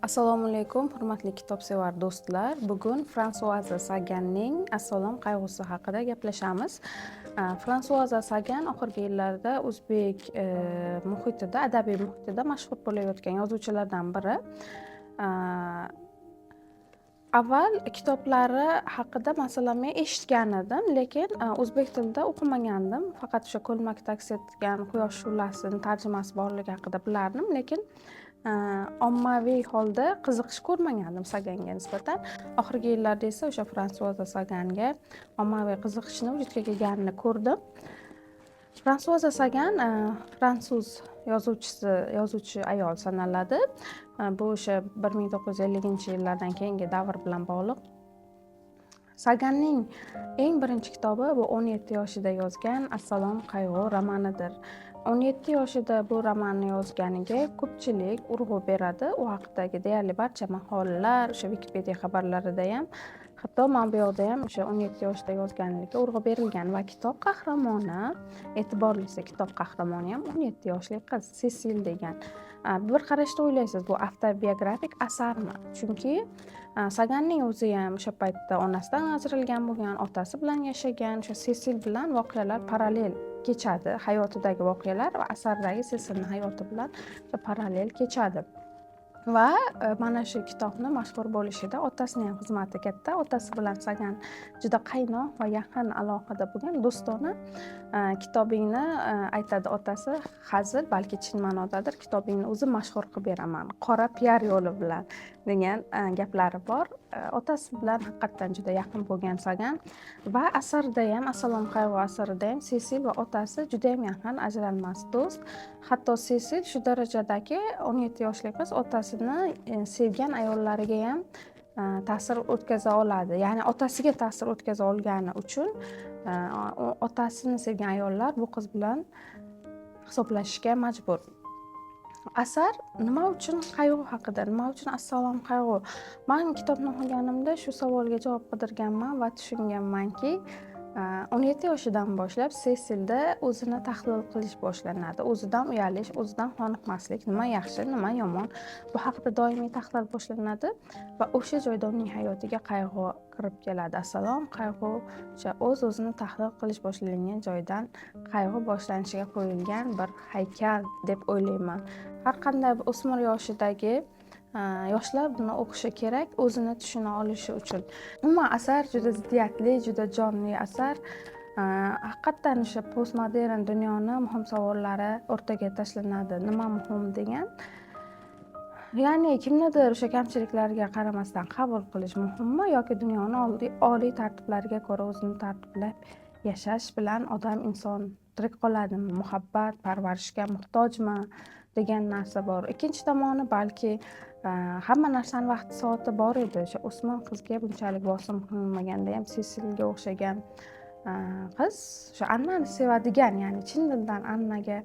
Assalomu alaykum, hurmatli kitobsevar do'stlar. Bugun Fransuaza Saganning Assalom qayg'usi haqida gaplashamiz. Fransuaza Sagan oxirgi yillarda o'zbek muhitida, adabiy muhitida mashhur bo'layotgan yozuvchilardan biri. Avval kitoblari haqida masalan men eshitgan edim, lekin o'zbek tilida o'qimagandim. Faqat o'sha ko'lmakda aks etgan Quyosh shu'lasining tarjimasi borligi haqida bilardim, lekin ommaviy holda qiziqish ko'rmagandim Saganga nisbatan. Oxirgi yillarda esa o'sha Fransuaza Saganga ommaviy qiziqishni vujudga kelganini ko'rdim. Fransuaza Sagan fransuz yozuvchi ayol sanaladi. Bu o'sha 1950-yillardan keyingi davr bilan bog'liq. Saganning eng birinchi kitobi bu 17 yoshida yozgan Assalom qayg'u romanidir. 17 yoshida bu romanni yozganiga ko'pchilik urg'u beradi. U haqidagi deyarli barcha maqolalar, o'sha Wikipedia xabarlarida ham, hatto mana bu yoqda ham o'sha 17 yoshida yozganligiga urg'u berilgan va kitob qahramoni, e'tiborlisi kitob qahramoni ham 17 yoshli qiz Sesil degan. Bir qarashda o'ylaysiz, bu avtobiografik asarmi? Chunki Saganning o'zi ham o'sha paytda onasidan ajralgan bo'lgan, otasi bilan yashagan, o'sha Sesil bilan voqealar parallel kechadi. Hayotidagi voqealar va asardagi Sesilning hayoti bilan parallel kechadi. Va mana shu kitobni mashhur bo'lishida otasining ham xizmati katta. Otasi bilan Sagan juda qaynoq va yaqin aloqada bo'lgan, do'stona. Kitobingni aytadi otasi, hazil, balki chin ma'nodadir, kitobingni o'zim mashhur qilib beraman, qora piar yo'li bilan degan gaplari bor. Otasi bilan haqiqatdan juda yaqin bo'lgan Sagan va asarda ham, Assalom qayg'u asarida ham Sesil va otasi juda ham yaqin, ajralmas do'st. Hatto Sesil shu darajadagi 17 yoshli qiz otasini sevgan ayollariga ham ta'sir o'tkaza oladi. Ya'ni otasiga ta'sir o'tkaza olgani uchun otasini sevgan ayollar bu qiz bilan hisoblashishga majbur. Asar nima uchun qayg'u haqida, nima uchun Assalom qayg'u? Men kitobni o'qiganimda shu savolga javob qidirganman va tushunganmanki, 17 yoshidan boshlab Sesilda o'zini tahlil qilish boshlanadi. O'zidan uyalish, o'zidan qoniqmaslik, nima yaxshi, nima yomon, bu haqida doimiy tahlil boshlanadi va o'sha joyda uning hayotiga qayg'u kirib keladi. Assalom qayg'u o'sha o'zini tahlil qilish boshlangan joydan qayg'u boshlanishiga qo'yilgan bir haykal deb o'ylayman. Har qanday o'smir yoshidagi yoshlar buni o'qishi kerak, o'zini tushuna olishi uchun. Umuman asar juda ziddiyatli, juda jonli asar. Haqiqatdan o'sha postmodern dunyoni muhim savollari o'rtaga tashlanadi. Nima muhim degan? Ya'ni kimnidir o'sha kamchiliklariga qaramasdan qabul qilish muhimmi yoki dunyoni oliy tartiblariga ko'ra o'zini tartiblab yashash bilan odam, inson tirik qoladimi? Muhabbat, parvarishga muhtojmi degan narsa bor. Ikkinchi tomoni balki hamma narsani vaqti soati bor edi. O'sha o'smir qizga bunchalik bosim qilinmaganda ham Sesilga o'xshagan qiz o'sha Annani sevadigan, ya'ni chin dildan Annaga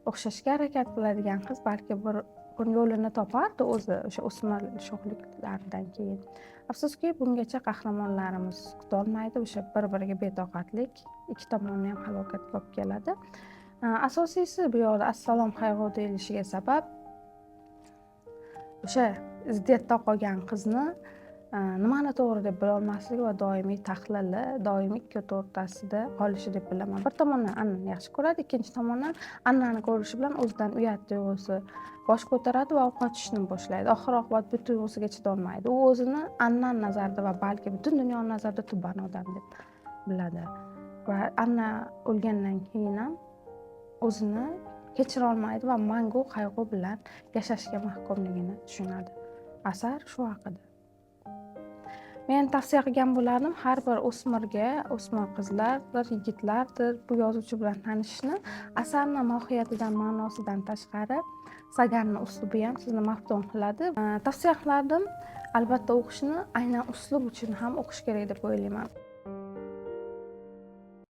o'xshashga harakat qiladigan qiz balki bir kun yo'lini topardi o'zi o'sha o'smir sho'xliklaridan keyin. Afsuski bungacha qahramonlarimiz kutolmaydi, o'sha bir-biriga betoqatlik ikki tomonni ham halokatga olib keladi. Asosiysi bu yoqda Assalom qayg'u deyilishiga sabab o'sha ziddiyatda qolgan qizni nimani to'g'ri deb bilolmasligi va doimiy tahlili, doimiy ikki o'rtasida qolishi deb bilaman. Bir tomondan Annani yaxshi ko'radi, ikkinchi tomondan Annani ko'rishi bilan o'zidan uyat tuyg'usi bosh ko'taradi va qochishni boshlaydi. Oxir-oqibat bu tuyg'usiga chidolmaydi. U o'zini Annani nazarida va balki butun dunyo nazarida tuban odam deb biladi. Va Anna o'lgandan keyin ham o'zini kechira olmaydi va mangu qayg'u bilan yashashga mahkumligini tushunadi. Asar shu haqida. Men tavsiya qilgan bo'lardim har bir o'smirga, o'smir qizlardir, yigitlardir bu yozuvchi bilan tanishishni. Asarning mohiyatidan, ma'nosidan tashqari Saganning uslubi ham sizni maftun qiladi. Tavsiya qilardim, albatta o'qishni aynan uslub uchun ham o'qish kerak deb o'ylayman.